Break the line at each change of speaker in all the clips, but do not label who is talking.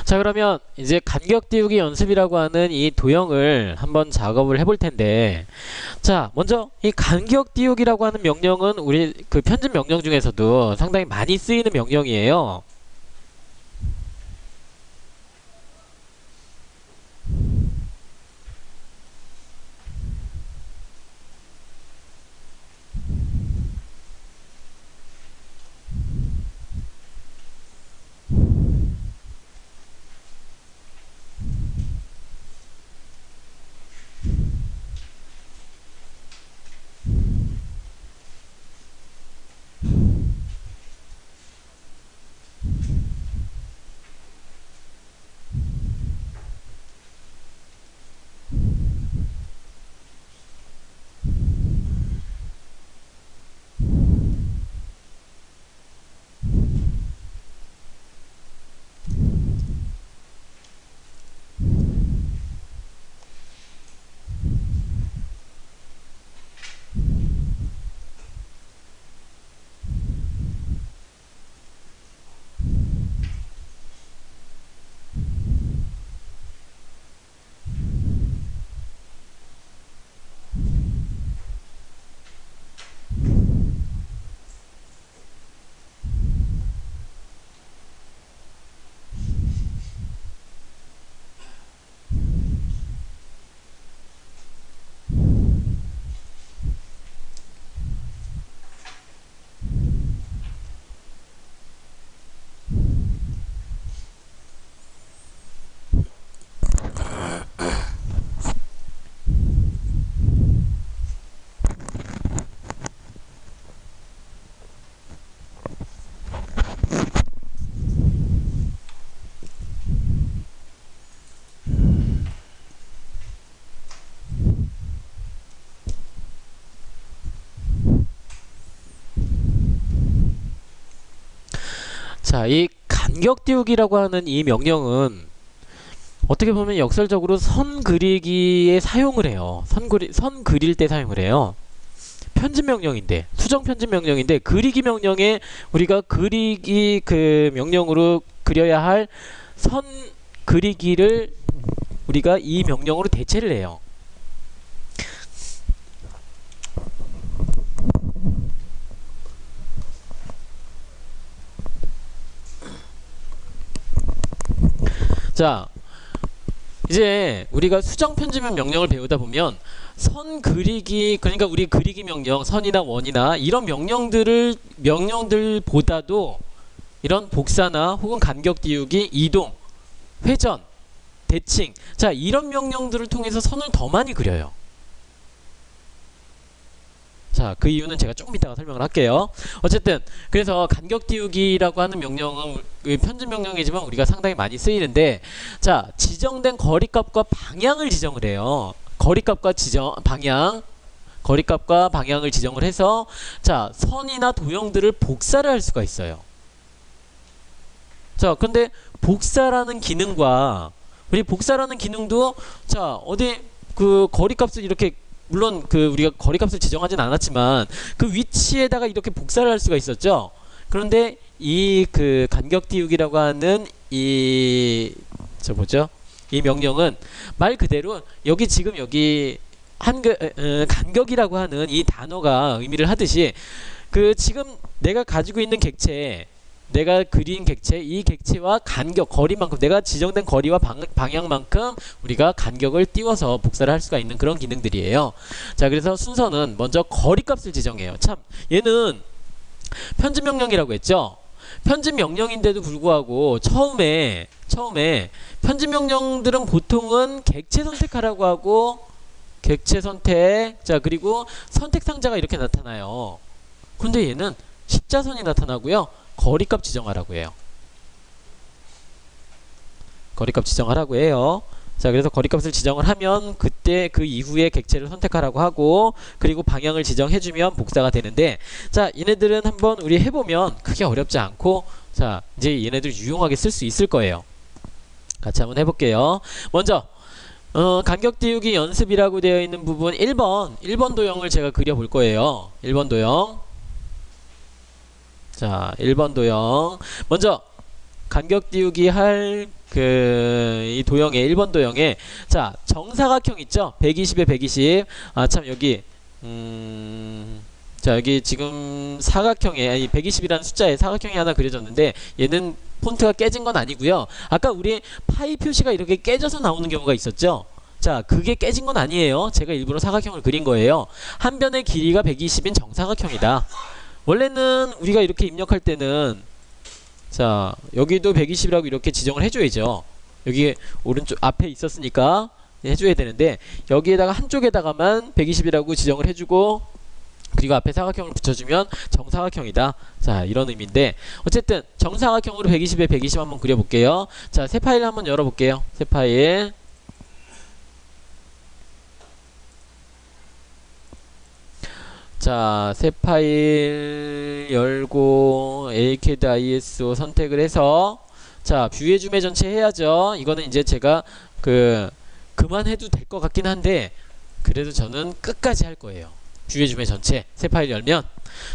자, 그러면 이제 간격 띄우기 연습이라고 하는 이 도형을 한번 작업을 해볼 텐데, 자, 먼저 이 간격 띄우기라고 하는 명령은 우리 그 편집 명령 중에서도 상당히 많이 쓰이는 명령이에요. 자, 이 간격 띄우기라고 하는 이 명령은 어떻게 보면 역설적으로 선 그리기에 사용을 해요. 선 그릴 때 사용을 해요. 편집 명령인데, 수정 편집 명령인데, 그리기 명령에 우리가 그리기 그 명령으로 그려야 할 선 그리기를 우리가 이 명령으로 대체를 해요. 자, 이제 우리가 수정 편집 명령을 배우다 보면 선 그리기, 그러니까 우리 그리기 명령, 선이나 원이나 이런 명령들보다도 이런 복사나 혹은 간격 띄우기, 이동, 회전, 대칭, 자, 이런 명령들을 통해서 선을 더 많이 그려요. 자, 그 이유는 제가 조금 이따가 설명을 할게요. 어쨌든 그래서 간격 띄우기라고 하는 명령은 편집 명령이지만 우리가 상당히 많이 쓰이는데, 자, 지정된 거리값과 방향을 지정을 해요. 거리값과 방향을 지정을 해서, 자, 선이나 도형들을 복사를 할 수가 있어요. 자, 근데 복사라는 기능도, 자, 어디 그 거리값을 이렇게, 물론 그 우리가 거리값을 지정하진 않았지만 그 위치에다가 이렇게 복사를 할 수가 있었죠. 그런데 이 그 간격 띄우기라고 하는 이 명령은 말 그대로 여기 간격이라고 하는 이 단어가 의미를 하듯이, 그 지금 내가 가지고 있는 객체, 내가 그린 객체, 이 객체와 간격, 거리만큼, 내가 지정된 거리와 방향만큼 우리가 간격을 띄워서 복사를 할 수가 있는 그런 기능들이에요. 자, 그래서 순서는 먼저 거리값을 지정해요. 참, 얘는 편집 명령이라고 했죠. 편집 명령인데도 불구하고 처음에 편집 명령들은 보통은 객체 선택하라고 하고, 객체 선택, 자, 그리고 선택 상자가 이렇게 나타나요. 근데 얘는 십자선이 나타나고요. 거리값 지정하라고 해요. 거리값 지정하라고 해요. 자, 그래서 거리값을 지정을 하면 그때 그 이후에 객체를 선택하라고 하고, 그리고 방향을 지정해주면 복사가 되는데, 자, 얘네들은 한번 우리 해보면 크게 어렵지 않고, 자, 이제 얘네들 유용하게 쓸 수 있을 거예요. 같이 한번 해볼게요. 먼저 간격 띄우기 연습이라고 되어 있는 부분 1번 도형을 제가 그려볼 거예요. 1번 도형. 자, 1번 도형. 먼저 간격 띄우기 할 이 도형에 1번 도형에 자 정사각형 있죠. 120에 120. 아 참 여기 자 여기 지금 사각형에 아니 120이라는 숫자에 사각형이 하나 그려졌는데 얘는 폰트가 깨진 건 아니고요. 아까 우리 파이 표시가 이렇게 깨져서 나오는 경우가 있었죠. 자 그게 깨진 건 아니에요. 제가 일부러 사각형을 그린 거예요. 한 변의 길이가 120인 정사각형이다. 원래는 우리가 이렇게 입력할 때는 자 여기도 120이라고 이렇게 지정을 해줘야죠. 여기 오른쪽 앞에 있었으니까 해줘야 되는데 여기에다가 한쪽에다가만 120이라고 지정을 해주고 그리고 앞에 사각형을 붙여주면 정사각형이다. 자 이런 의미인데 어쨌든 정사각형으로 120에 120 한번 그려볼게요. 자 새 파일 한번 열어볼게요. 새 파일. 자, 새 파일 열고 ACAD ISO 선택을 해서 자, 뷰의 줌의 전체 해야죠. 이거는 이제 제가 그만해도 될 것 같긴 한데 그래도 저는 끝까지 할 거예요. 뷰의 줌의 전체 새 파일 열면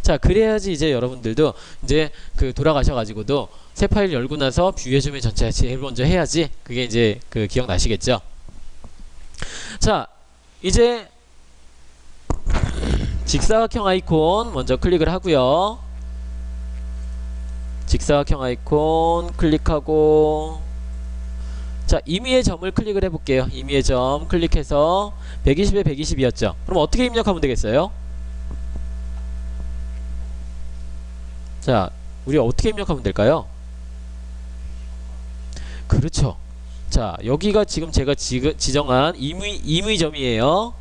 자, 그래야지 이제 여러분들도 이제 돌아가셔가지고도 새 파일 열고 나서 뷰의 줌의 전체 제일 먼저 해야지 그게 이제 기억나시겠죠? 자, 이제 직사각형 아이콘 먼저 클릭을 하고요. 직사각형 아이콘 클릭하고 자 임의의 점을 클릭을 해볼게요. 임의의 점 클릭해서 120에 120이었죠. 그럼 어떻게 입력하면 되겠어요? 자 우리 어떻게 입력하면 될까요? 그렇죠. 자 여기가 지금 제가 지정한 임의 점이에요.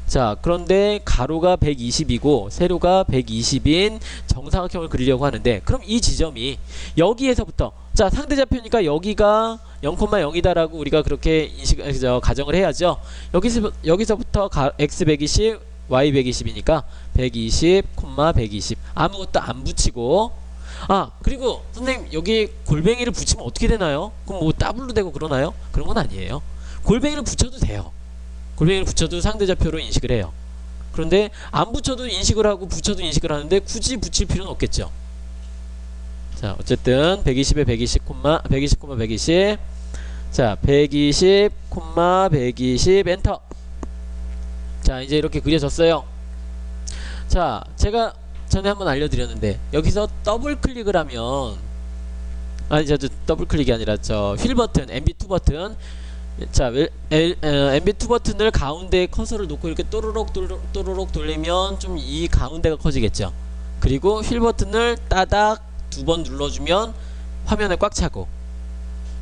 자 그런데 가로가 120이고 세로가 120인 정사각형을 그리려고 하는데 그럼 이 지점이 여기에서부터 자 상대좌표니까 여기가 0,0이다 라고 우리가 그렇게 가정을 해야죠. 여기서부터 x 120 y 120이니까 120, 120 아무것도 안 붙이고 아 그리고 선생님 여기 골뱅이를 붙이면 어떻게 되나요? 그럼 뭐 더블로 되고 그러나요? 그런 건 아니에요. 골뱅이를 붙여도 돼요. 골뱅이를 붙여도 상대좌표로 인식을 해요. 그런데 안 붙여도 인식을 하고 붙여도 인식을 하는데 굳이 붙일 필요는 없겠죠. 자 어쨌든 120에 120, 120, 120 자 120, 120 엔터. 자 이제 이렇게 그려졌어요. 자 제가 전에 한번 알려드렸는데 여기서 더블 클릭을 하면 아니 저 더블 클릭이 아니라 저 휠 버튼 MB2 버튼 자 MB2 버튼을 가운데에 커서를 놓고 이렇게 또르륵 돌리면 좀 이 가운데가 커지겠죠. 그리고 휠 버튼을 따닥 두 번 눌러주면 화면에 꽉 차고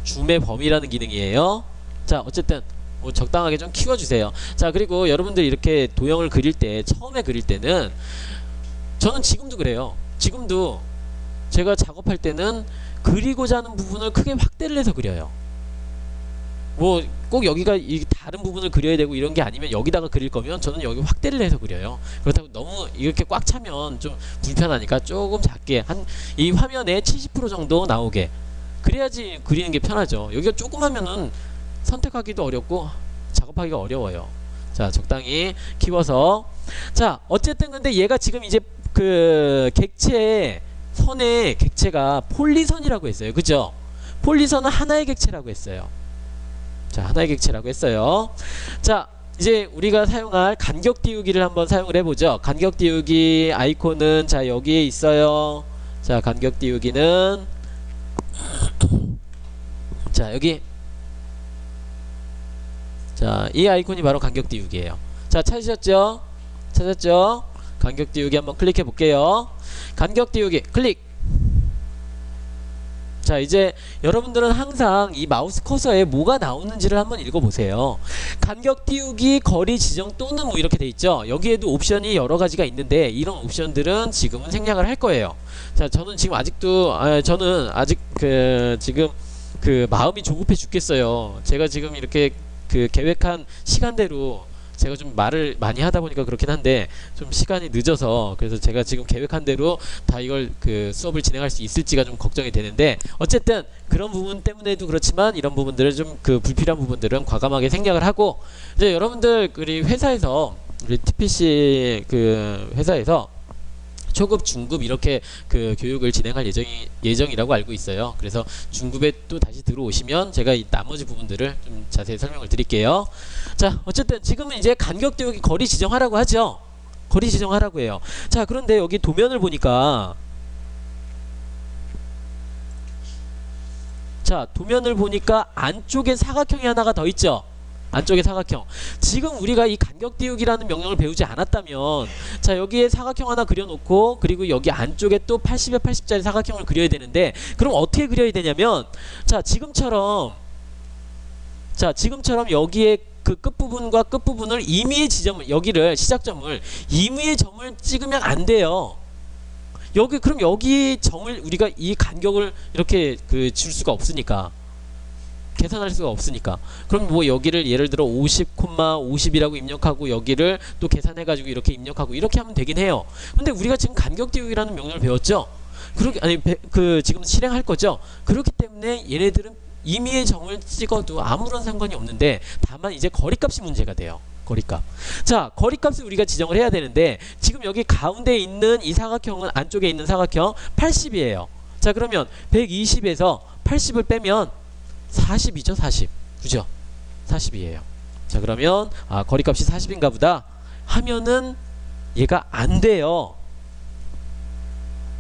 줌의 범위라는 기능이에요. 자 어쨌든 뭐 적당하게 좀 키워주세요. 자 그리고 여러분들이 이렇게 도형을 그릴 때 처음에 그릴 때는 저는 지금도 그래요. 지금도 제가 작업할 때는 그리고자 하는 부분을 크게 확대를 해서 그려요. 뭐 꼭 여기가 이 다른 부분을 그려야 되고 이런 게 아니면 여기다가 그릴 거면 저는 여기 확대를 해서 그려요. 그렇다고 너무 이렇게 꽉 차면 좀 불편하니까 조금 작게 한 이 화면에 70% 정도 나오게 그래야지 그리는 게 편하죠. 여기가 조금 하면은 선택하기도 어렵고 작업하기가 어려워요. 자 적당히 키워서 자 어쨌든 근데 얘가 지금 이제 객체 선의 객체가 폴리선이라고 했어요. 그죠? 폴리선은 하나의 객체라고 했어요. 자 하나의 객체라고 했어요. 자 이제 우리가 사용할 간격 띄우기를 한번 사용을 해보죠. 간격 띄우기 아이콘은 자 여기에 있어요. 자 간격 띄우기는 자 여기 자 이 아이콘이 바로 간격 띄우기예요. 자 찾으셨죠? 찾았죠? 간격 띄우기 한번 클릭해 볼게요. 간격 띄우기 클릭. 자 이제 여러분들은 항상 이 마우스 커서에 뭐가 나오는지를 한번 읽어보세요. 간격 띄우기 거리 지정 또는 뭐 이렇게 돼 있죠. 여기에도 옵션이 여러 가지가 있는데 이런 옵션들은 지금은 생략을 할 거예요. 자 저는 지금 아직도 저는 아직 지금 마음이 조급해 죽겠어요. 제가 지금 이렇게 계획한 시간대로 제가 좀 말을 많이 하다 보니까 그렇긴 한데 좀 시간이 늦어서 그래서 제가 지금 계획한 대로 다 이걸 수업을 진행할 수 있을지가 좀 걱정이 되는데 어쨌든 그런 부분 때문에도 그렇지만 이런 부분들을 좀 불필요한 부분들은 과감하게 생략을 하고 이제 여러분들 우리 회사에서 우리 TPC 회사에서 초급, 중급 이렇게 그 교육을 진행할 예정이라고 알고 있어요. 그래서 중급에 또 다시 들어오시면 제가 이 나머지 부분들을 좀 자세히 설명을 드릴게요. 자, 어쨌든 지금은 이제 간격대역이 거리 지정하라고 하죠. 거리 지정하라고 해요. 자, 그런데 여기 도면을 보니까, 자, 도면을 보니까 안쪽에 사각형이 하나가 더 있죠. 안쪽에 사각형. 지금 우리가 이 간격띄우기라는 명령을 배우지 않았다면, 자, 여기에 사각형 하나 그려놓고, 그리고 여기 안쪽에 또 80에 80짜리 사각형을 그려야 되는데, 그럼 어떻게 그려야 되냐면, 자, 지금처럼 여기에 그 끝부분과 끝부분을 임의의 지점을, 여기를 시작점을 임의의 점을 찍으면 안 돼요. 그럼 여기 점을 우리가 이 간격을 이렇게 줄 수가 없으니까, 계산할 수가 없으니까, 그럼 뭐 여기를 예를 들어 50,50이라고 입력하고 여기를 또 계산해 가지고 이렇게 입력하고 이렇게 하면 되긴 해요. 근데 우리가 지금 간격띄우기라는 명령을 배웠죠. 지금 실행할 거죠. 그렇기 때문에 얘네들은 임의의 점을 찍어도 아무런 상관이 없는데, 다만 이제 거리값이 문제가 돼요. 거리값. 자, 거리값을 우리가 지정을 해야 되는데, 지금 여기 가운데 있는 이 사각형은, 안쪽에 있는 사각형 80이에요. 자, 그러면 120에서 80을 빼면 40이죠. 40. 그죠? 40이에요. 자, 그러면 거리값이 40인가 보다 하면은 얘가 안 돼요.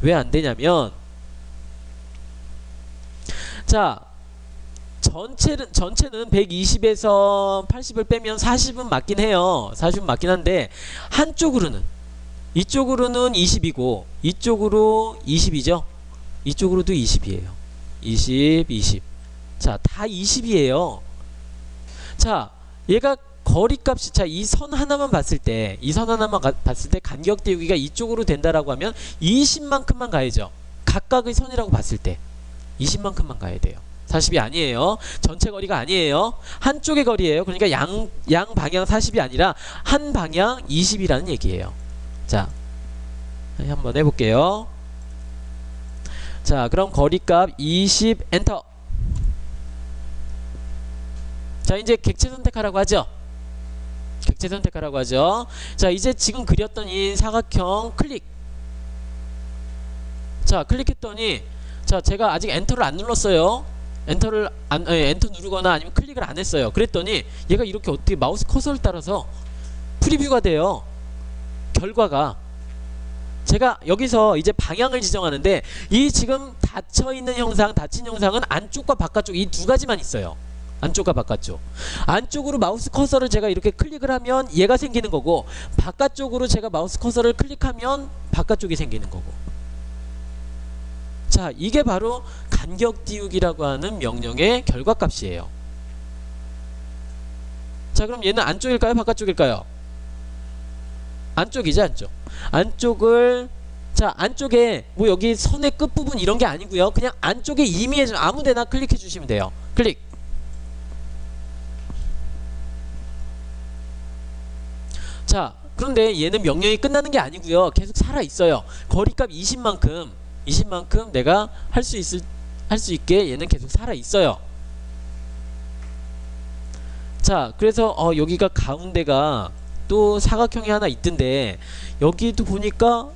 왜 안 되냐면, 자, 전체는 120에서 80을 빼면 40은 맞긴 해요. 40은 맞긴 한데, 이쪽으로는 20이고 이쪽으로 20이죠. 이쪽으로도 20이에요. 20. 자, 다 20이에요. 자, 얘가 거리값이, 자, 이 선 하나만 봤을 때 간격 띄우기가 이쪽으로 된다라고 하면 20만큼만 가야죠. 각각의 선이라고 봤을 때 20만큼만 가야 돼요. 40이 아니에요. 전체 거리가 아니에요. 한쪽의 거리예요. 그러니까 양 방향 40이 아니라 한 방향 20이라는 얘기예요. 자, 한번 해볼게요. 자, 그럼 거리값 20 엔터. 자, 이제 객체 선택하라고 하죠. 객체 선택하라고 하죠. 자, 이제 지금 그렸던 이 사각형 클릭. 자, 클릭했더니, 자, 제가 아직 엔터를 안 눌렀어요. 엔터 누르거나 아니면 클릭을 안 했어요. 그랬더니 얘가 이렇게 어떻게 마우스 커서를 따라서 프리뷰가 돼요. 결과가. 제가 여기서 이제 방향을 지정하는데, 이 지금 닫힌 형상은 안쪽과 바깥쪽 이 두 가지만 있어요. 안쪽과 바깥쪽. 안쪽으로 마우스 커서를 제가 이렇게 클릭을 하면 얘가 생기는 거고, 바깥쪽으로 제가 마우스 커서를 클릭하면 바깥쪽이 생기는 거고. 자, 이게 바로 간격 띄우기라고 하는 명령의 결과값이에요. 자, 그럼 얘는 안쪽일까요? 바깥쪽일까요? 안쪽이죠, 안쪽. 안쪽에 뭐 여기 선의 끝부분 이런 게 아니고요. 그냥 안쪽에 임의의 점 아무데나 클릭해 주시면 돼요. 클릭. 자, 그런데 얘는 명령이 끝나는 게 아니고요. 계속 살아 있어요. 거리값 20만큼 내가 할 수 있게 얘는 계속 살아 있어요. 자, 그래서 여기가 가운데가 또 사각형이 하나 있던데, 여기도 보니까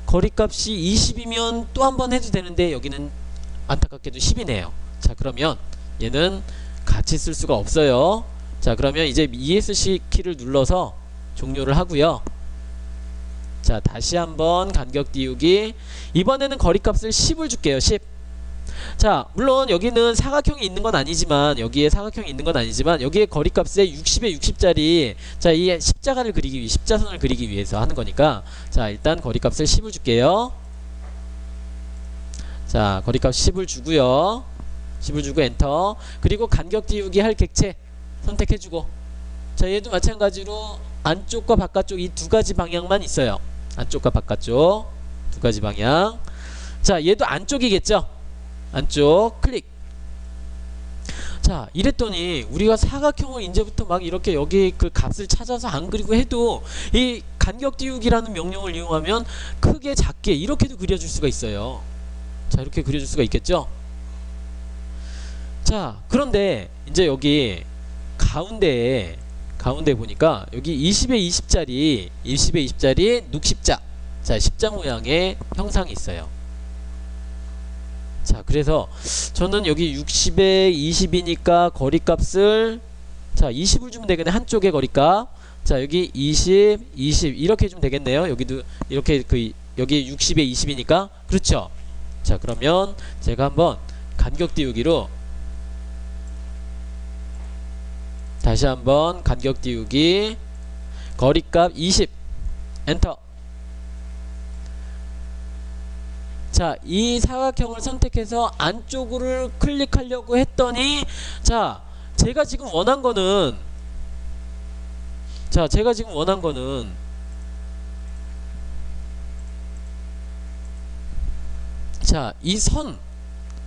거리값이 20이면 또 한 번 해도 되는데 여기는 안타깝게도 10이네요. 자, 그러면 얘는 같이 쓸 수가 없어요. 자, 그러면 이제 ESC 키를 눌러서 종료를 하고요. 자, 다시 한번 간격 띄우기. 이번에는 거리값을 10을 줄게요. 10. 자, 물론 여기는 사각형이 있는 건 아니지만, 여기에 거리값에 60에 60짜리, 자, 이 십자선을 그리기 위해서 하는 거니까, 자, 일단 거리값을 10을 줄게요. 자, 거리값 10을 주고요. 10을 주고 엔터. 그리고 간격 띄우기 할 객체 선택해주고, 자, 얘도 마찬가지로 안쪽과 바깥쪽 이 두 가지 방향만 있어요. 안쪽과 바깥쪽 두 가지 방향. 자, 얘도 안쪽이겠죠. 안쪽 클릭. 자, 이랬더니 우리가 사각형을 이제부터 막 이렇게 여기 그 값을 찾아서 안 그리고 해도, 이 간격 띄우기라는 명령을 이용하면 크게 작게 이렇게도 그려줄 수가 있어요. 자, 이렇게 그려줄 수가 있겠죠. 자, 그런데 이제 여기 가운데 보니까 여기 20에 20짜리 눅십자. 자, 십자 모양의 형상이 있어요. 자, 그래서 저는 여기 60에 20이니까 거리값을 자 20을 주면 되겠네. 한쪽의 거리값. 자, 여기 20 20 이렇게 주면 되겠네요. 여기도 이렇게 여기 60에 20이니까 그렇죠. 자, 그러면 제가 한번 간격 띄우기로 다시 한번 간격 띄우기 거리값 20 엔터. 자, 이 사각형을 선택해서 안쪽으로 클릭하려고 했더니 자, 제가 지금 원한 거는 자, 이 선,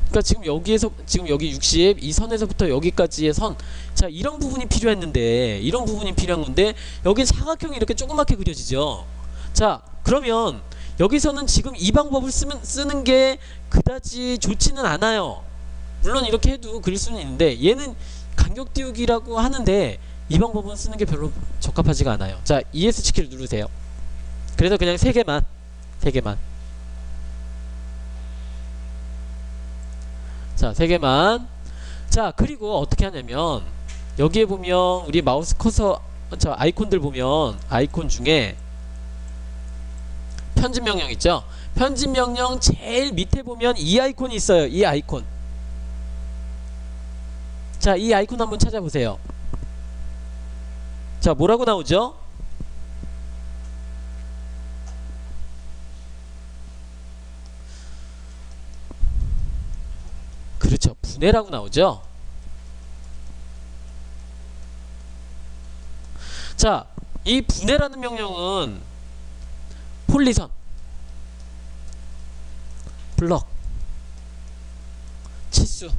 그러니까 지금 여기에서 지금 여기 60, 이 선에서부터 여기까지의 선, 자, 이런 부분이 필요했는데 이런 부분이 필요한 건데 여기 사각형이 이렇게 조그맣게 그려지죠. 자, 그러면 여기서는 지금 이 방법을 쓰는 게 그다지 좋지는 않아요. 물론 이렇게 해도 그릴 수는 있는데 얘는 간격 띄우기라고 하는데 이 방법은 쓰는 게 별로 적합하지가 않아요. 자, ESC키를 누르세요. 그래서 그냥 3개만 자, 3개만. 자, 그리고 어떻게 하냐면 여기에 보면 우리 마우스 커서 저 아이콘들 보면 아이콘 중에 편집 명령 있죠? 편집 명령 제일 밑에 보면 이 아이콘이 있어요. 이 아이콘. 자, 이 아이콘 한번 찾아보세요. 자, 뭐라고 나오죠? 그렇죠. 분해라고 나오죠? 자, 이 분해라는 명령은 폴리선, 블럭, 치수,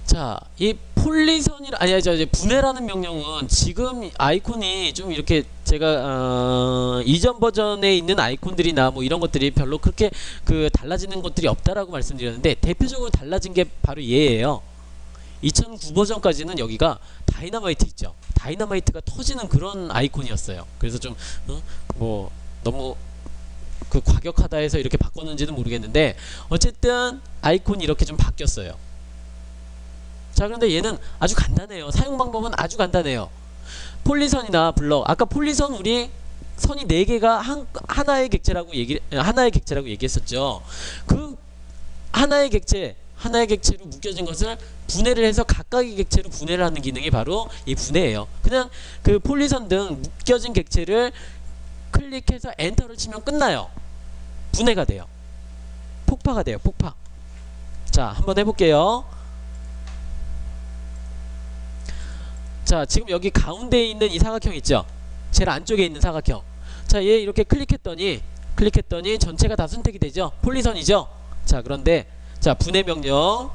자, 이 폴리선이라 이제 분해라는 명령은 지금 아이콘이 좀 이렇게 제가 이전 버전에 있는 아이콘들이나 뭐 이런 것들이 별로 그렇게 달라지는 것들이 없다라고 말씀드렸는데 대표적으로 달라진 게 바로 얘예요. 2009 버전까지는 여기가 다이너마이트 있죠. 다이너마이트가 터지는 그런 아이콘이었어요. 그래서 좀 뭐 너무 과격하다 해서 이렇게 바꿨는지는 모르겠는데 어쨌든 아이콘이 이렇게 좀 바뀌었어요. 자, 그런데 얘는 아주 간단해요. 사용 방법은 아주 간단해요. 폴리선이나 블럭, 아까 폴리선 우리 선이 4개가 하나의 객체라고 얘기했었죠. 그 하나의 객체로 묶여진 것을 분해를 해서 각각의 객체로 분해를 하는 기능이 바로 이 분해예요. 그냥 그 폴리선 등 묶여진 객체를 클릭해서 엔터를 치면 끝나요. 분해가 돼요. 폭파가 돼요. 폭파. 자, 한번 해볼게요. 자, 지금 여기 가운데에 있는 이 사각형 있죠? 제일 안쪽에 있는 사각형. 자, 얘 이렇게 클릭했더니 전체가 다 선택이 되죠? 폴리선이죠? 자, 그런데 자, 분해 명령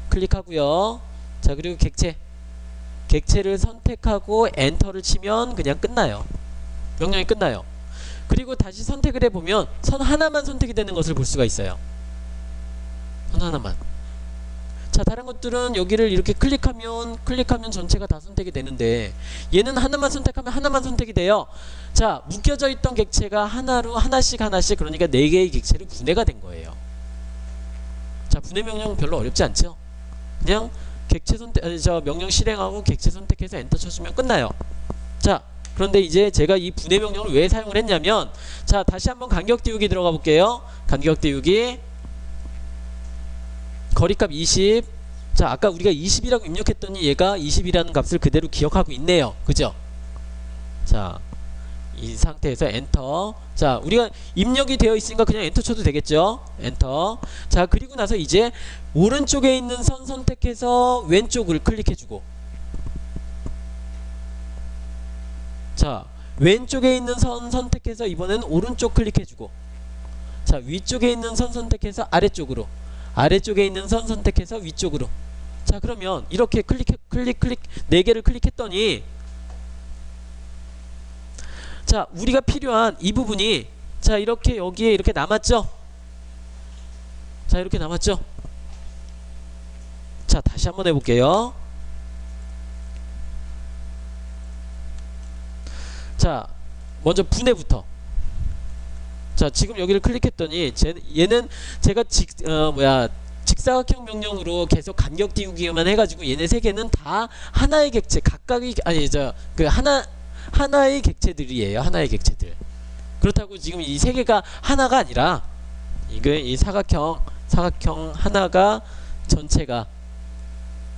클릭하고요. 자, 그리고 객체를 선택하고 엔터를 치면 그냥 끝나요. 명령이 끝나요. 그리고 다시 선택을 해보면 선 하나만 선택이 되는 것을 볼 수가 있어요. 선 하나만. 자, 다른 것들은 여기를 이렇게 클릭하면 전체가 다 선택이 되는데 얘는 하나만 선택하면 하나만 선택이 돼요. 자, 묶여져 있던 객체가 하나씩 그러니까 4개의 객체로 분해가 된 거예요. 자, 분해 명령은 별로 어렵지 않죠? 그냥 명령 실행하고 객체 선택해서 엔터 쳐주면 끝나요. 자, 그런데 이제 제가 이 분해 명령을 왜 사용을 했냐면 자, 다시 한번 간격 띄우기 들어가 볼게요. 간격 띄우기 거리값 20. 자, 아까 우리가 20이라고 입력했더니 얘가 20이라는 값을 그대로 기억하고 있네요. 그죠? 자, 이 상태에서 엔터. 자, 우리가 입력이 되어 있으니까 그냥 엔터 쳐도 되겠죠? 엔터. 자, 그리고 나서 이제 오른쪽에 있는 선 선택해서 왼쪽을 클릭해주고 자, 왼쪽에 있는 선 선택해서 이번엔 오른쪽 클릭해주고, 자, 위쪽에 있는 선 선택해서 아래쪽으로, 아래쪽에 있는 선 선택해서 위쪽으로. 자, 그러면 이렇게 클릭 4개를 클릭했더니, 자, 우리가 필요한 이 부분이, 자, 이렇게 여기에 이렇게 남았죠? 자, 이렇게 남았죠? 자, 다시 한번 해볼게요. 자, 먼저 분해부터. 자, 지금 여기를 클릭했더니 얘는 제가 직사각형 명령으로 계속 간격 띄우기만 해가지고 얘네 세 개는 다 하나의 객체, 각각이 하나의 객체들이에요. 하나의 객체들. 그렇다고 지금 이 세 개가 하나가 아니라 이게 이 사각형 하나가 전체가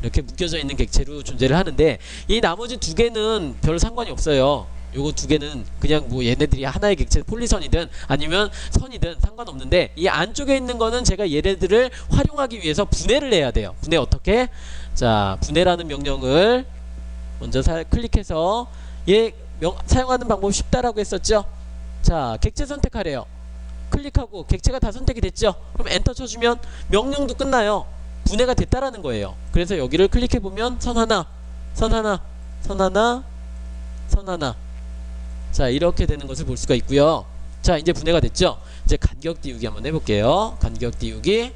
이렇게 묶여져 있는 객체로 존재를 하는데, 이 나머지 두 개는 별 상관이 없어요. 요거 두 개는 그냥 뭐 얘네들이 하나의 객체, 폴리선이든 아니면 선이든 상관없는데, 이 안쪽에 있는 거는 제가 얘네들을 활용하기 위해서 분해를 해야 돼요. 분해 어떻게? 자, 분해라는 명령을 먼저 클릭해서 사용하는 방법 쉽다라고 했었죠. 자, 객체 선택하래요. 클릭하고 객체가 다 선택이 됐죠. 그럼 엔터 쳐주면 명령도 끝나요. 분해가 됐다라는 거예요. 그래서 여기를 클릭해보면 선 하나, 선 하나, 선 하나, 선 하나. 자, 이렇게 되는 것을 볼 수가 있고요. 자, 이제 분해가 됐죠. 이제 간격 띄우기 한번 해볼게요. 간격 띄우기.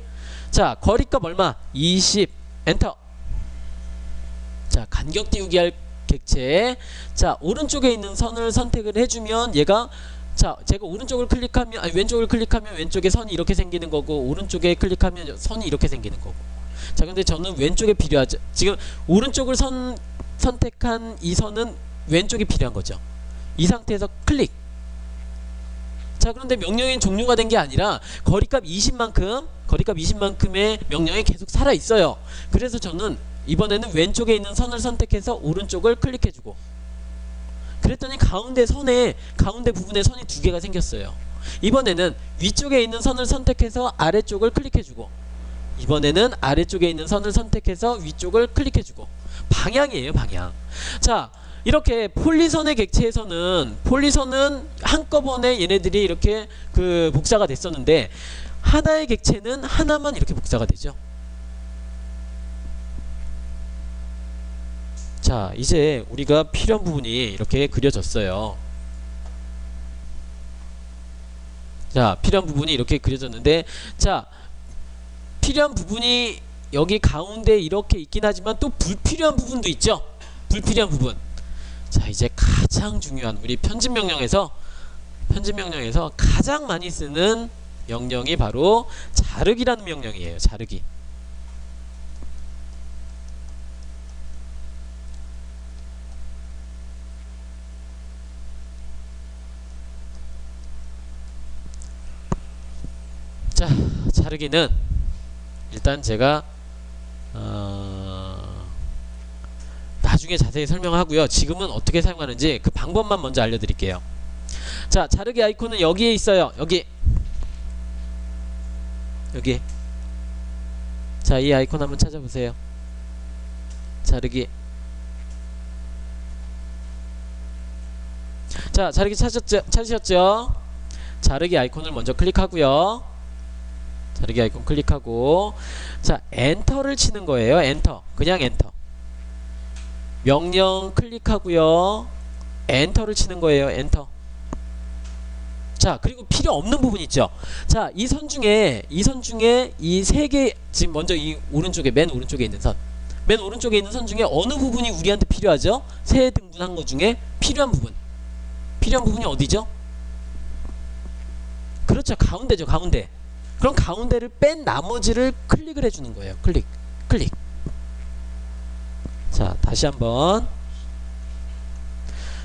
자, 거리값 얼마? 20. 엔터. 자, 간격 띄우기 할 객체. 자, 오른쪽에 있는 선을 선택을 해주면 얘가, 자, 제가 오른쪽을 클릭하면, 왼쪽을 클릭하면 왼쪽에 선이 이렇게 생기는 거고, 오른쪽에 클릭하면 선이 이렇게 생기는 거고. 자, 근데 저는 왼쪽에 필요하죠. 지금 오른쪽을 선택한 이 선은 왼쪽이 필요한 거죠. 이 상태에서 클릭. 자, 그런데 명령이 종료가 된 게 아니라 거리값 20만큼의 명령이 계속 살아있어요. 그래서 저는 이번에는 왼쪽에 있는 선을 선택해서 오른쪽을 클릭해주고, 그랬더니 가운데 부분에 선이 두 개가 생겼어요. 이번에는 위쪽에 있는 선을 선택해서 아래쪽을 클릭해주고, 이번에는 아래쪽에 있는 선을 선택해서 위쪽을 클릭해주고. 방향이에요, 방향. 자, 이렇게 폴리선의 객체에서는 한꺼번에 얘네들이 이렇게 복사가 됐었는데, 하나의 객체는 하나만 이렇게 복사가 되죠. 자, 이제 우리가 필요한 부분이 이렇게 그려졌어요. 자, 필요한 부분이 이렇게 그려졌는데, 자, 필요한 부분이 여기 가운데 이렇게 있긴 하지만 또 불필요한 부분도 있죠. 불필요한 부분. 자, 이제 가장 중요한 우리 편집 명령에서 가장 많이 쓰는 명령이 바로 자르기라는 명령이에요. 자르기. 자, 자르기는 일단 제가 나중에 자세히 설명하고요. 지금은 어떻게 사용하는지 그 방법만 먼저 알려드릴게요. 자, 자르기 아이콘은 여기에 있어요. 여기. 자, 이 아이콘 한번 찾아보세요. 자르기. 자, 자르기 찾으셨죠? 자르기 아이콘을 먼저 클릭하고요. 자르기 아이콘 클릭하고, 자, 엔터를 치는 거예요. 엔터. 그냥 엔터. 명령 클릭하고요. 엔터를 치는 거예요. 엔터. 자, 그리고 필요 없는 부분 있죠. 자, 이 선 중에 이 세 개, 지금 먼저 이 오른쪽에, 맨 오른쪽에 있는 선 중에 어느 부분이 우리한테 필요하죠? 세 등분한 것 중에 필요한 부분이 어디죠? 그렇죠, 가운데죠. 가운데. 그럼 가운데를 뺀 나머지를 클릭을 해주는 거예요. 클릭. 자, 다시 한번.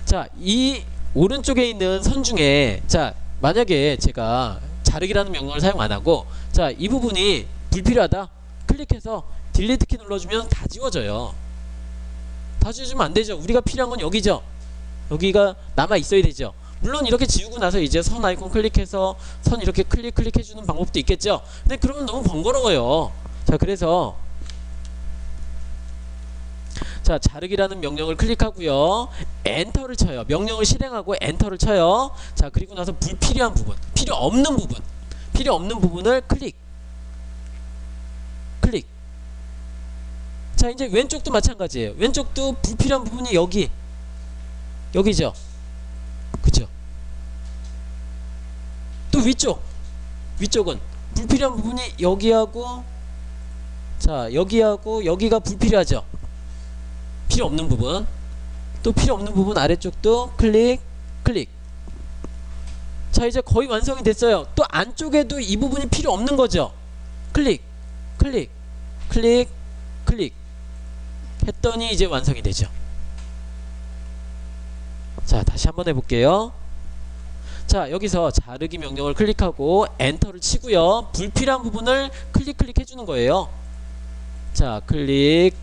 자, 이 오른쪽에 있는 선 중에, 자, 만약에 제가 자르기라는 명령을 사용 안하고, 자, 이 부분이 불필요하다 클릭해서 딜리트 키 눌러주면 다 지워져요. 다 지워주면 안되죠. 우리가 필요한 건 여기죠. 여기가 남아있어야 되죠. 물론 이렇게 지우고 나서 이제 선 아이콘 클릭해서 선 이렇게 클릭해주는 방법도 있겠죠. 근데 그러면 너무 번거로워요. 자, 그래서 자, 자르기라는 명령을 클릭하고요. 엔터를 쳐요. 명령을 실행하고 엔터를 쳐요. 자, 그리고 나서 불필요한 부분, 필요 없는 부분을 클릭. 자, 이제 왼쪽도 마찬가지예요. 왼쪽도 불필요한 부분이 여기죠. 그쵸? 또 위쪽은 불필요한 부분이 여기하고, 자, 여기하고 여기가 불필요하죠. 필요 없는 부분. 또 필요 없는 부분 아래쪽도 클릭. 자, 이제 거의 완성이 됐어요. 또 안쪽에도 이 부분이 필요 없는 거죠. 클릭 했더니 이제 완성이 되죠. 자, 다시 한번 해볼게요. 자, 여기서 자르기 명령을 클릭하고 엔터를 치고요. 불필요한 부분을 클릭 해주는 거예요. 자, 클릭.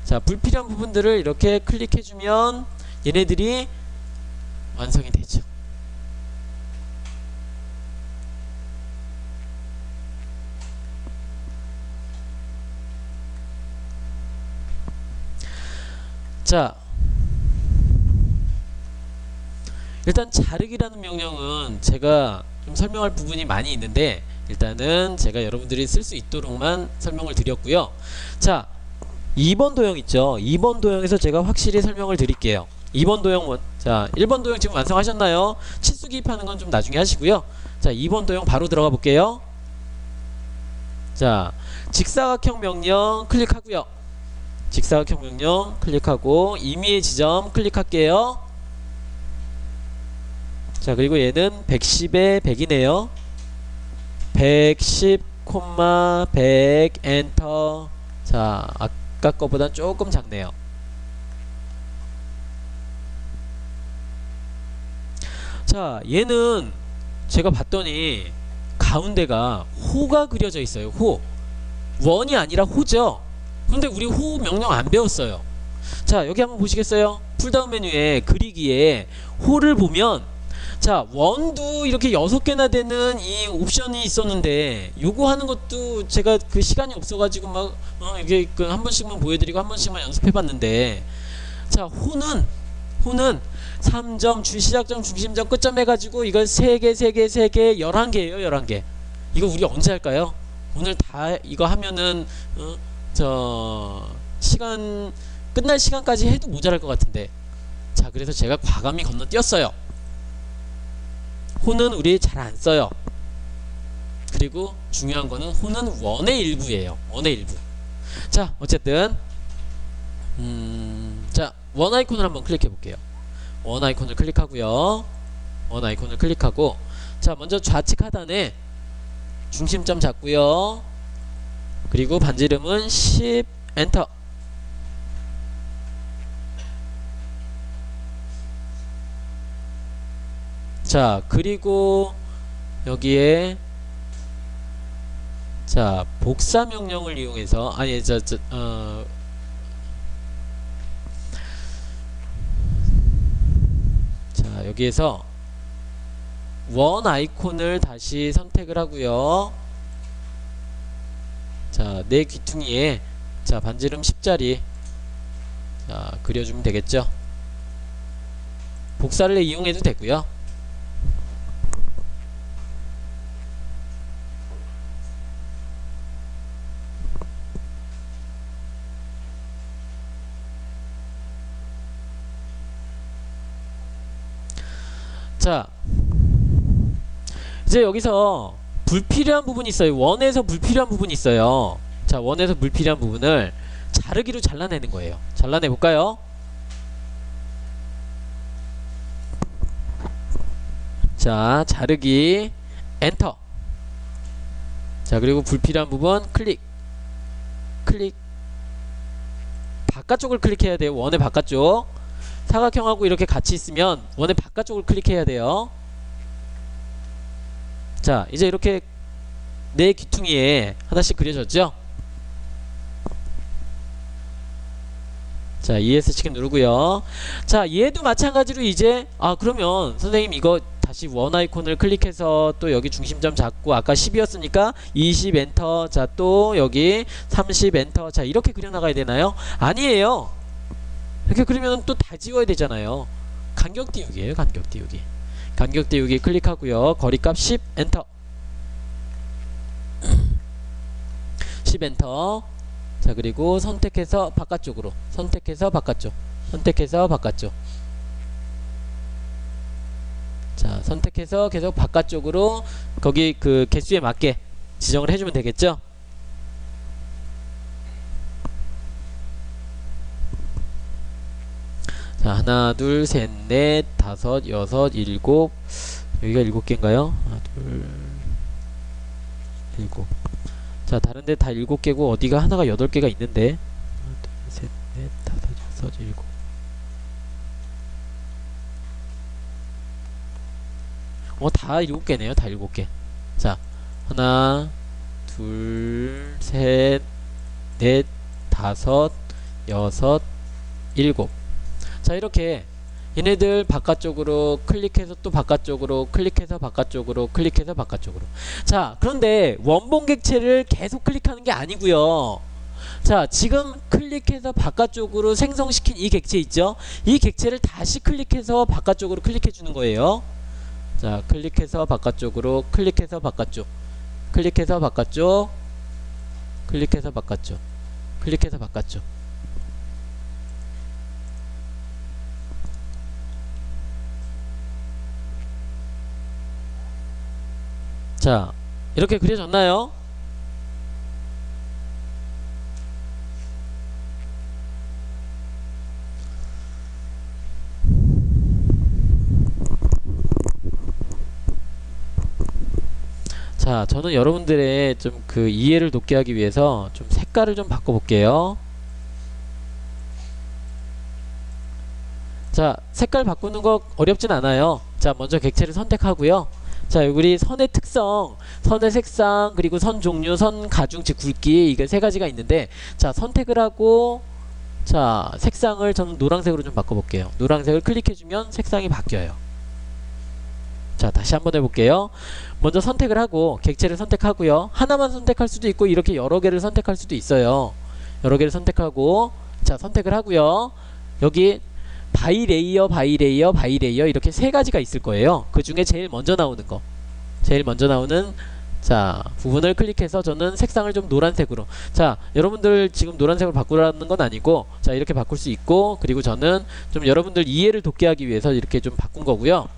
자, 불필요한 부분들을 이렇게 클릭해주면 얘네들이 완성이 되죠. 자, 일단 자르기라는 명령은 제가 좀 설명할 부분이 많이 있는데 일단은 제가 여러분들이 쓸 수 있도록만 설명을 드렸고요. 자, 2번 도형 있죠. 2번 도형에서 제가 확실히 설명을 드릴게요. 2번 도형, 자, 1번 도형 지금 완성하셨나요? 치수 기입하는 건 좀 나중에 하시고요. 자, 2번 도형 바로 들어가 볼게요. 자, 직사각형 명령 클릭하고요. 직사각형 명령 클릭하고 임의의 지점 클릭할게요. 자, 그리고 얘는 110에 100이네요. 110, 100 엔터. 자, 아까 거보다 조금 작네요. 자, 얘는 제가 봤더니 가운데가 호가 그려져 있어요. 호. 원이 아니라 호죠. 근데 우리 호 명령 안 배웠어요. 자, 여기 한번 보시겠어요? 풀다운 메뉴에 그리기에 호를 보면, 자, 원도 이렇게 6개나 되는 이 옵션이 있었는데 요거 하는 것도 제가 그 시간이 없어가지고 막 이게 그 한 번씩만 보여드리고 한 번씩만 연습해봤는데, 자, 호는 3점, 시작점, 중심점, 끝점 해가지고 이걸 3개 11개예요. 11개. 이거 우리 언제 할까요? 오늘 다 이거 하면은 시간 끝날 시간까지 해도 모자랄 것 같은데. 자, 그래서 제가 과감히 건너뛰었어요. 호는 우리 잘 안 써요. 그리고 중요한 거는 호는 원의 일부예요. 원의 일부. 자, 어쨌든 자, 원 아이콘을 한번 클릭해 볼게요. 원 아이콘을 클릭하고요. 원 아이콘을 클릭하고, 자, 먼저 좌측 하단에 중심점 잡고요. 그리고 반지름은 10 엔터. 자, 그리고 여기에 자, 복사 명령을 이용해서 자, 여기에서 원 아이콘을 다시 선택을 하고요. 자, 내 귀퉁이에 자, 반지름 10짜리 자, 그려주면 되겠죠. 복사를 이용해도 되고요. 자, 이제 여기서 불필요한 부분이 있어요. 원에서 불필요한 부분이 있어요. 자, 원에서 불필요한 부분을 자르기로 잘라내는 거예요. 잘라내 볼까요? 자, 자르기 엔터. 자, 그리고 불필요한 부분 클릭. 바깥쪽을 클릭해야 돼요. 원의 바깥쪽. 사각형하고 이렇게 같이 있으면 원의 바깥쪽을 클릭해야 돼요. 자, 이제 이렇게 내 귀퉁이에 하나씩 그려졌죠? 자, ESC 누르고요. 자, 얘도 마찬가지로 이제 그러면 선생님 이거 다시 원 아이콘을 클릭해서 또 여기 중심점 잡고 아까 10이었으니까 20 엔터. 자, 또 여기 30 엔터. 자, 이렇게 그려나가야 되나요? 아니에요. 이렇게 그리면 또 다 지워야 되잖아요. 간격 띄우기예요. 간격 띄우기. 간격 띄우기 클릭하고요. 거리값 10 엔터. 10 엔터. 자, 그리고 선택해서 바깥쪽으로. 선택해서 바깥쪽. 선택해서 바깥쪽. 자, 선택해서 계속 바깥쪽으로 거기 그 개수에 맞게 지정을 해주면 되겠죠. 자, 하나, 둘, 셋, 넷, 다섯, 여섯, 일곱. 여기가 7개인가요? 하나, 둘, 7. 자, 다른데 다 7개고 어디가 하나가 8개가 있는데. 하나, 둘, 셋, 넷, 다섯, 여섯, 일곱. 다 7개네요. 다 7개. 자, 하나, 둘, 셋, 넷, 다섯, 여섯, 일곱. 자, 이렇게 얘네들 바깥쪽으로 클릭해서 또 바깥쪽으로 클릭해서 바깥쪽으로 클릭해서 바깥쪽으로. 자, 그런데 원본 객체를 계속 클릭하는 게 아니고요. 자, 지금 클릭해서 바깥쪽으로 생성시킨 이 객체 있죠? 이 객체를 다시 클릭해서 바깥쪽으로 클릭해 주는 거예요. 자, 클릭해서 바깥쪽으로 클릭해서 바깥쪽 클릭해서 바깥쪽 클릭해서 바깥쪽 클릭해서 바깥쪽. 자, 이렇게 그려졌나요? 자, 저는 여러분들의 좀 그 이해를 돕게 하기 위해서 좀 색깔을 좀 바꿔볼게요. 자, 색깔 바꾸는 거 어렵진 않아요. 자, 먼저 객체를 선택하고요. 자, 우리 선의 특성, 선의 색상, 그리고 선 종류, 선 가중, 즉 굵기, 이게 세 가지가 있는데, 자, 선택을 하고, 자, 색상을 저는 노란색으로 좀 바꿔볼게요. 노란색을 클릭해주면 색상이 바뀌어요. 자, 다시 한번 해볼게요. 먼저 선택을 하고 객체를 선택하고요. 하나만 선택할 수도 있고 이렇게 여러 개를 선택할 수도 있어요. 여러 개를 선택하고, 자, 선택을 하고요. 여기 바이 레이어, 바이 레이어, 바이 레이어 이렇게 세 가지가 있을 거예요. 그 중에 제일 먼저 나오는 거, 제일 먼저 나오는 자 부분을 클릭해서 저는 색상을 좀 노란색으로. 자, 여러분들 지금 노란색으로 바꾸라는 건 아니고, 자, 이렇게 바꿀 수 있고, 그리고 저는 좀 여러분들 이해를 돕게 하기 위해서 이렇게 좀 바꾼 거고요.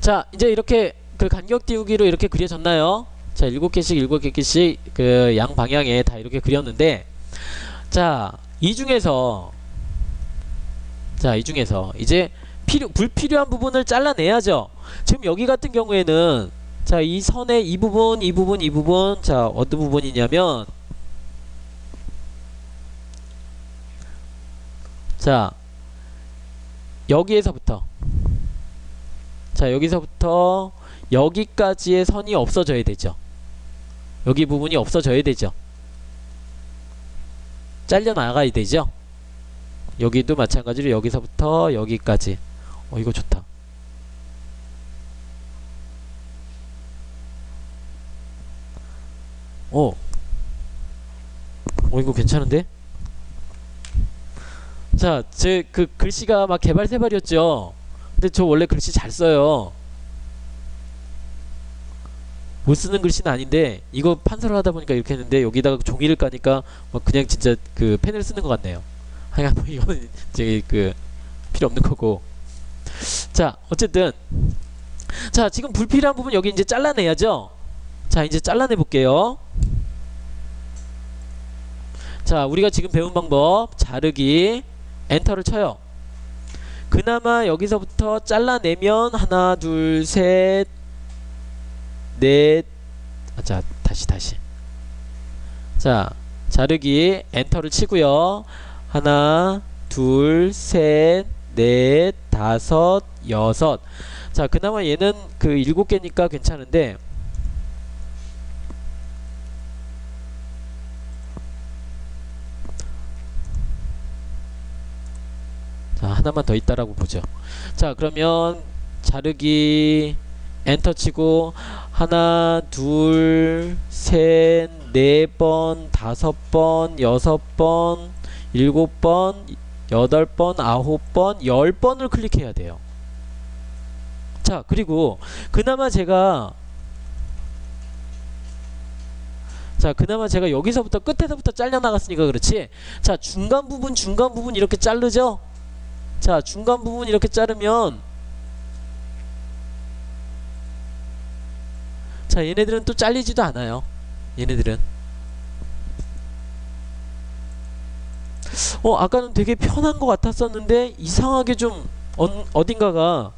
자, 이제 이렇게 그 간격 띄우기로 이렇게 그려졌나요? 자, 7개씩 7개씩 그 양 방향에 다 이렇게 그렸는데, 자, 이 중에서 이제 불필요한 부분을 잘라내야죠. 지금 여기 같은 경우에는 자, 이 선의 이 부분, 자, 어떤 부분이냐면, 자, 여기에서부터, 자, 여기서부터 여기까지의 선이 없어져야 되죠. 여기 부분이 없어져야 되죠. 잘려 나가야 되죠. 여기도 마찬가지로 여기서부터 여기까지. 이거 좋다. 이거 괜찮은데? 자, 제 그 글씨가 막 개발세발이었죠. 근데 저 원래 글씨 잘 써요. 못 쓰는 글씨는 아닌데 이거 판서를 하다 보니까 이렇게 했는데, 여기다가 종이를 까니까 막 그냥 진짜 그 펜을 쓰는 것 같네요. 하여간 뭐 이거는 이제 그 필요 없는 거고. 자, 어쨌든 자, 지금 불필요한 부분 여기 이제 잘라내야죠. 자, 이제 잘라내 볼게요. 자, 우리가 지금 배운 방법 자르기, 엔터를 쳐요. 그나마 여기서부터 잘라내면 하나, 둘, 셋, 넷. 자, 다시. 자, 자르기, 엔터를 치고요. 하나, 둘, 셋, 넷, 다섯, 여섯. 자, 그나마 얘는 그 7개니까 괜찮은데, 자, 하나만 더 있다라고 보죠. 자, 그러면 자르기 엔터 치고 하나, 둘, 셋, 네 번, 다섯 번, 여섯 번, 일곱 번, 여덟 번, 아홉 번, 열 번을 클릭해야 돼요. 자, 그리고 그나마 제가 여기서부터 끝에서부터 잘려 나갔으니까 그렇지. 자, 중간 부분 이렇게 자르죠. 자, 중간 부분 이렇게 자르면, 자, 얘네들은 또 잘리지도 않아요. 얘네들은 아까는 되게 편한 것 같았었는데 이상하게 좀 어딘가가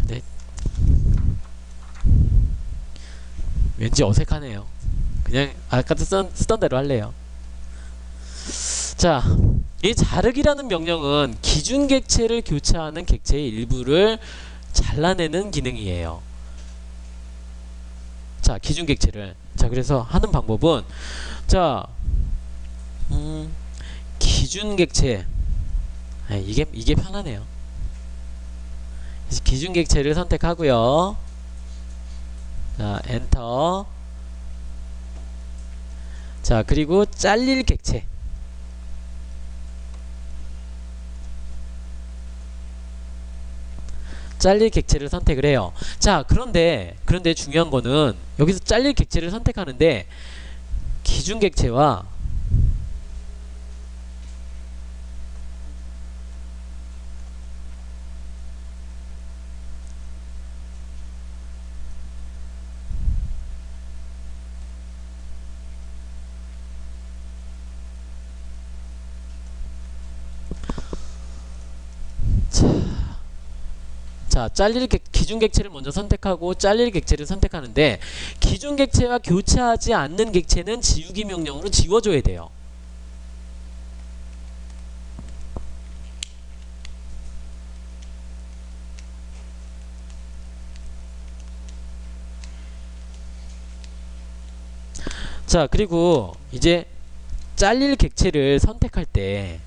네, 왠지 어색하네요. 그냥 아까도 쓰던 대로 할래요. 자, 이 자르기라는 명령은 기준 객체를 교차하는 객체의 일부를 잘라내는 기능이에요. 자, 기준 객체를. 자, 그래서 하는 방법은, 자, 기준 객체. 이게 편하네요. 기준 객체를 선택하고요. 자, 엔터. 자, 그리고 잘릴 객체. 잘릴 객체를 선택을 해요. 자, 그런데 중요한 거는 여기서 잘릴 객체를 선택하는데 기준 객체와 자, 기준 객체를 먼저 선택하고 잘릴 객체를 선택하는데 기준 객체와 교차하지 않는 객체는 지우기 명령으로 지워줘야 돼요. 자, 그리고 이제 잘릴 객체를 선택할 때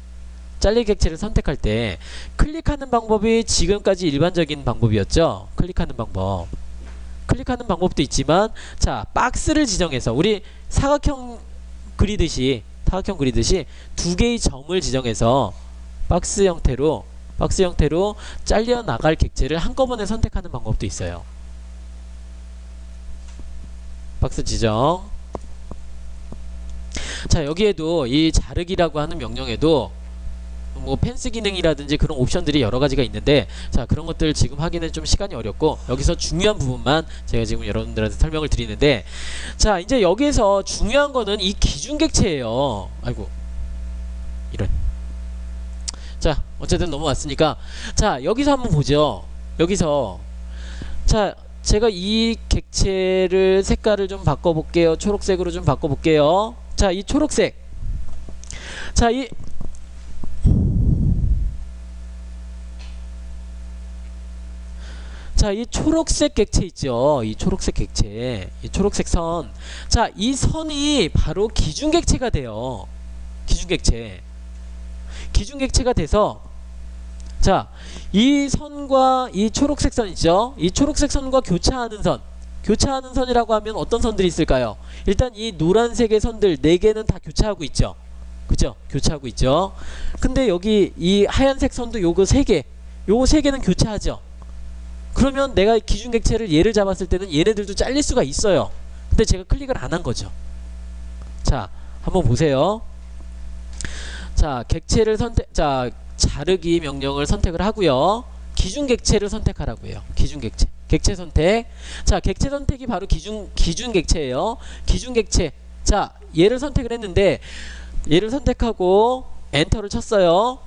클릭하는 방법이 지금까지 일반적인 방법이었죠. 클릭하는 방법도 있지만, 자, 박스를 지정해서 우리 사각형 그리듯이 두 개의 점을 지정해서 박스 형태로 잘려 나갈 객체를 한꺼번에 선택하는 방법도 있어요. 박스 지정. 자, 여기에도 이 자르기라고 하는 명령에도 뭐 펜스 기능이라든지 그런 옵션들이 여러 가지가 있는데, 자, 그런 것들 지금 하기는 좀 시간이 어렵고 여기서 중요한 부분만 제가 지금 여러분들한테 설명을 드리는데, 자, 이제 여기에서 중요한 거는 이 기준 객체예요. 아이고, 이런. 자, 어쨌든 넘어왔으니까, 자, 여기서 한번 보죠. 여기서, 자, 제가 이 객체를 색깔을 좀 바꿔볼게요. 초록색으로 좀 바꿔볼게요. 자, 이 초록색. 자, 이 초록색 객체 있죠. 이 초록색 객체, 이 초록색 선. 자, 이 선이 바로 기준 객체가 돼요. 기준 객체가 돼서, 자, 이 선과 이 초록색 선 있죠. 이 초록색 선과 교차하는 선이라고 하면 어떤 선들이 있을까요? 일단 이 노란색의 선들 4개는 다 교차하고 있죠. 그죠? 교차하고 있죠. 근데 여기 이 하얀색 선도 요거 3개 요 세 개는 교차하죠. 그러면 내가 기준 객체를 얘를 잡았을 때는 얘네들도 잘릴 수가 있어요. 근데 제가 클릭을 안 한 거죠. 자, 한번 보세요. 자, 객체를 자르기 명령을 선택을 하고요. 기준 객체를 선택하라고요. 기준 객체. 객체 선택. 자, 객체 선택이 바로 기준 객체예요. 기준 객체. 자, 얘를 선택을 했는데 얘를 선택하고 엔터를 쳤어요.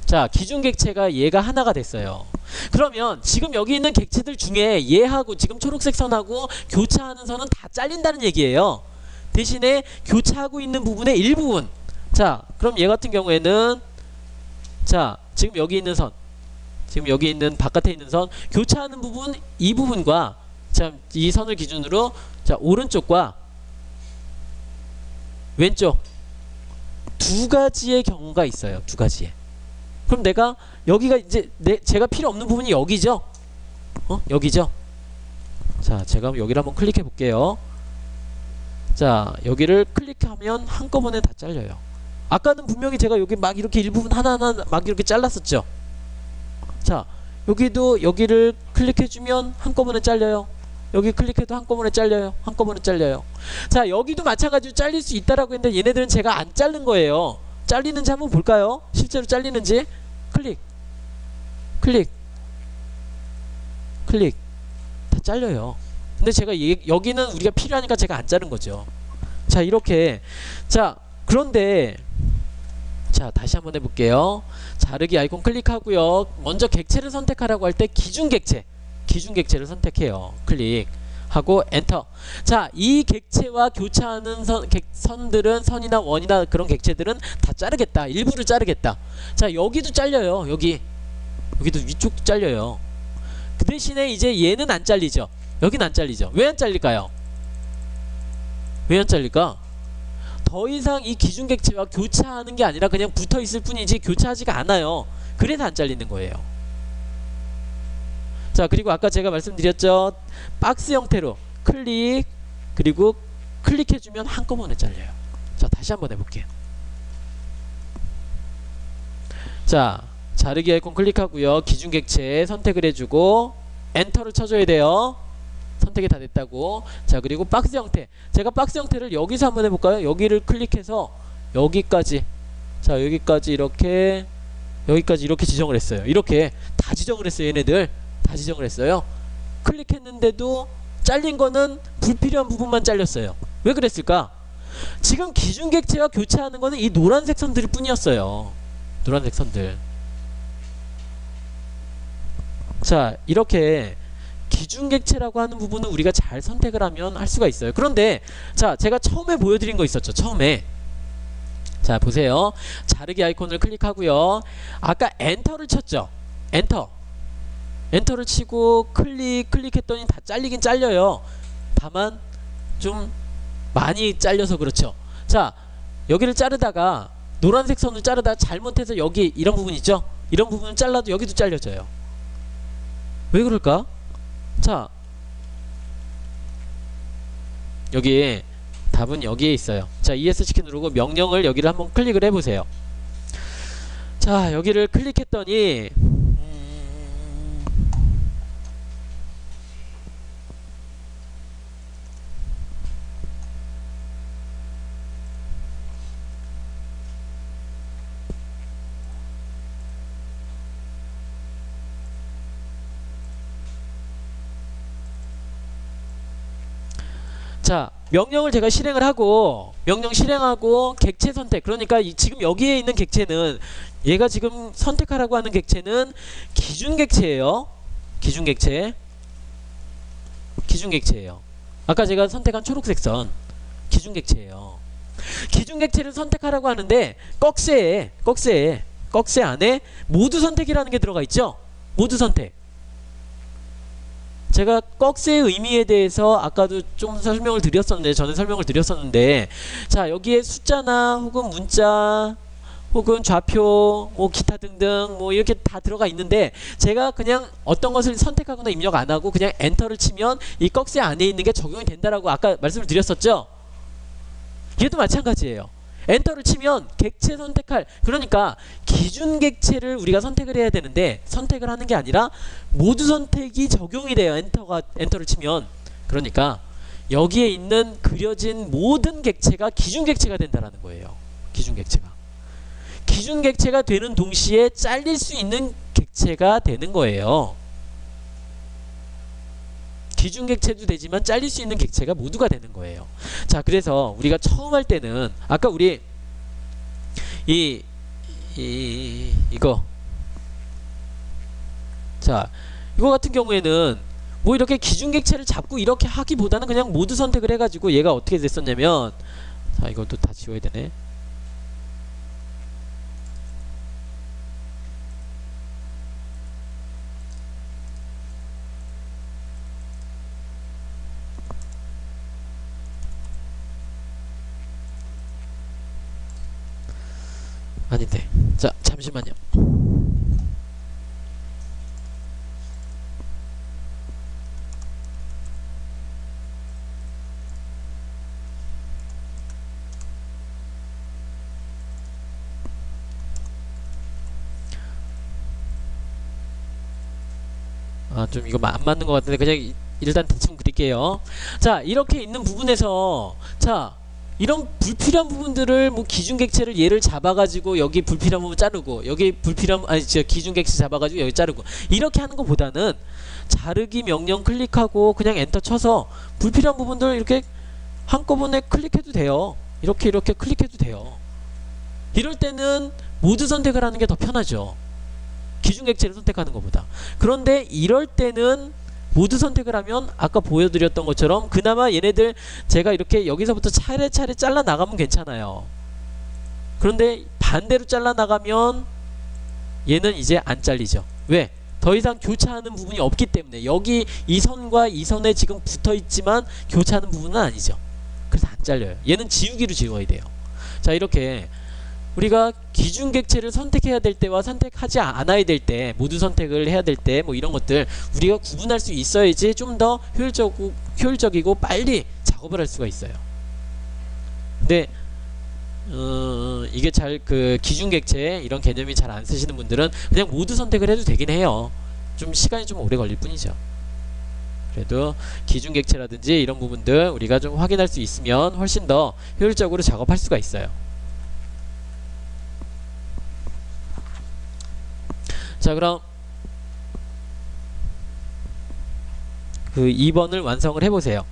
자, 기준 객체가 얘가 하나가 됐어요. 그러면 지금 여기 있는 객체들 중에 얘하고 지금 초록색 선하고 교차하는 선은 다 잘린다는 얘기예요. 대신에 교차하고 있는 부분의 일부분. 자, 그럼 얘 같은 경우에는 자, 지금 여기 있는 선, 지금 여기 있는 바깥에 있는 선, 교차하는 부분 이 부분과 자, 이 선을 기준으로 자, 오른쪽과 왼쪽 두 가지의 경우가 있어요. 두 가지의. 그럼 내가 여기가 이제 제가 필요 없는 부분이 여기죠. 여기죠. 자, 제가 여기를 한번 클릭해 볼게요. 자, 여기를 클릭하면 한꺼번에 다 잘려요. 아까는 분명히 제가 여기 막 이렇게 일부분 하나하나 막 이렇게 잘랐었죠. 자, 여기도 여기를 클릭해주면 한꺼번에 잘려요. 여기 클릭해도 한꺼번에 잘려요. 한꺼번에 잘려요. 자, 여기도 마찬가지로 잘릴 수 있다라고 했는데 얘네들은 제가 안 자른 거예요. 잘리는지 한번 볼까요? 실제로 잘리는지. 클릭, 클릭, 클릭. 다 잘려요. 근데 제가 여기는 우리가 필요하니까 제가 안 자른 거죠. 자, 이렇게. 자, 그런데 자, 다시 한번 해볼게요. 자르기 아이콘 클릭하고요. 먼저 객체를 선택하라고 할 때 기준 객체를 선택해요. 클릭하고 엔터. 자, 이 객체와 교차하는 선들은 선이나 원이나 그런 객체들은 다 자르겠다. 일부를 자르겠다. 자, 여기도 잘려요. 여기도 위쪽도 잘려요. 그 대신에 이제 얘는 안 잘리죠. 여기는 안 잘리죠. 왜 안 잘릴까요? 왜 안 잘릴까? 더 이상 이 기준 객체와 교차하는 게 아니라 그냥 붙어 있을 뿐이지 교차하지가 않아요. 그래서 안 잘리는 거예요. 자, 그리고 아까 제가 말씀드렸죠. 박스 형태로 클릭, 그리고 클릭해주면 한꺼번에 잘려요. 자, 다시 한번 해볼게요. 자, 자르기 아이콘 클릭하고요. 기준 객체 선택을 해주고 엔터를 쳐줘야 돼요. 선택이 다 됐다고. 자, 그리고 박스 형태. 제가 박스 형태를 여기서 한번 해볼까요? 여기를 클릭해서 여기까지. 자, 여기까지 이렇게, 여기까지 이렇게 지정을 했어요. 이렇게 다 지정을 했어요. 얘네들 다 지정을 했어요. 클릭했는데도 잘린 거는 불필요한 부분만 잘렸어요. 왜 그랬을까? 지금 기준 객체와 교차하는 거는 이 노란색 선들 뿐이었어요. 노란색 선들. 자, 이렇게 기준 객체라고 하는 부분은 우리가 잘 선택을 하면 할 수가 있어요. 그런데 자, 제가 처음에 보여드린 거 있었죠. 처음에. 자, 보세요. 자르기 아이콘을 클릭하고요. 아까 엔터를 쳤죠. 엔터를 치고 클릭했더니 다 잘리긴 잘려요. 다만 좀 많이 잘려서 그렇죠. 자, 여기를 자르다가 노란색 선을 자르다가 잘못해서 여기 이런 부분 있죠. 이런 부분을 잘라도 여기도 잘려져요. 왜 그럴까? 자, 여기 답은 여기에 있어요. 자, ESC 키 누르고 명령을 여기를 한번 클릭을 해보세요. 자, 여기를 클릭했더니 자, 명령을 제가 실행을 하고 명령 실행하고 객체 선택. 그러니까 지금 여기에 있는 객체는 얘가 지금 선택하라고 하는 객체는 기준 객체예요. 기준 객체예요. 아까 제가 선택한 초록색 선 기준 객체예요. 기준 객체를 선택하라고 하는데 꺽쇠 안에 모두 선택이라는 게 들어가 있죠. 모두 선택. 제가 꺽쇠의 의미에 대해서 아까도 좀 설명을 드렸었는데, 전에 설명을 드렸었는데, 자, 여기에 숫자나 혹은 문자 혹은 좌표 뭐 기타 등등 뭐 이렇게 다 들어가 있는데, 제가 그냥 어떤 것을 선택하거나 입력 안 하고 그냥 엔터를 치면 이 꺽쇠 안에 있는 게 적용이 된다라고 아까 말씀을 드렸었죠. 얘도 마찬가지예요. 엔터를 치면 객체 선택할, 그러니까 기준 객체를 우리가 선택을 해야 되는데 선택을 하는 게 아니라 모두 선택이 적용이 돼요. 엔터를 치면. 그러니까 여기에 있는 그려진 모든 객체가 기준 객체가 된다라는 거예요. 기준 객체가. 기준 객체가 되는 동시에 잘릴 수 있는 객체가 되는 거예요. 기준 객체도 되지만 잘릴 수 있는 객체가 모두가 되는 거예요. 자, 그래서 우리가 처음 할 때는 아까 우리 이거 자, 이거 같은 경우에는 뭐 이렇게 기준 객체를 잡고 이렇게 하기보다는 그냥 모두 선택을 해가지고 얘가 어떻게 됐었냐면, 자, 이것도 다 지워야 되네. 아닌데. 자, 잠시만요. 아, 좀 이거 안 맞는 것 같은데 그냥 일단 대충 그릴게요. 자, 이렇게 있는 부분에서 자, 이런 불필요한 부분들을 뭐 기준 객체를 얘를 잡아가지고 여기 불필요한 부분 자르고 여기 불필요한 아니 저 기준 객체 잡아가지고 여기 자르고 이렇게 하는 것보다는 자르기 명령 클릭하고 그냥 엔터 쳐서 불필요한 부분들 이렇게 한꺼번에 클릭해도 돼요. 이렇게 클릭해도 돼요. 이럴 때는 모두 선택을 하는 게 더 편하죠. 기준 객체를 선택하는 것보다. 그런데 이럴 때는 모두 선택을 하면 아까 보여드렸던 것처럼 그나마 얘네들 제가 이렇게 여기서부터 차례차례 잘라 나가면 괜찮아요. 그런데 반대로 잘라 나가면 얘는 이제 안 잘리죠. 왜? 더 이상 교차하는 부분이 없기 때문에. 여기 이 선과 이 선에 지금 붙어 있지만 교차하는 부분은 아니죠. 그래서 안 잘려요. 얘는 지우기로 지워야 돼요. 자, 이렇게 우리가 기준 객체를 선택해야 될 때와 선택하지 않아야 될 때, 모두 선택을 해야 될 때 뭐 이런 것들 우리가 구분할 수 있어야지 좀 더 효율적이고 빨리 작업을 할 수가 있어요. 근데 이게 잘 그 기준 객체 이런 개념이 잘 안 쓰시는 분들은 그냥 모두 선택을 해도 되긴 해요. 좀 시간이 좀 오래 걸릴 뿐이죠. 그래도 기준 객체라든지 이런 부분들 우리가 좀 확인할 수 있으면 훨씬 더 효율적으로 작업할 수가 있어요. 자, 그럼 그 2번을 완성을 해보세요.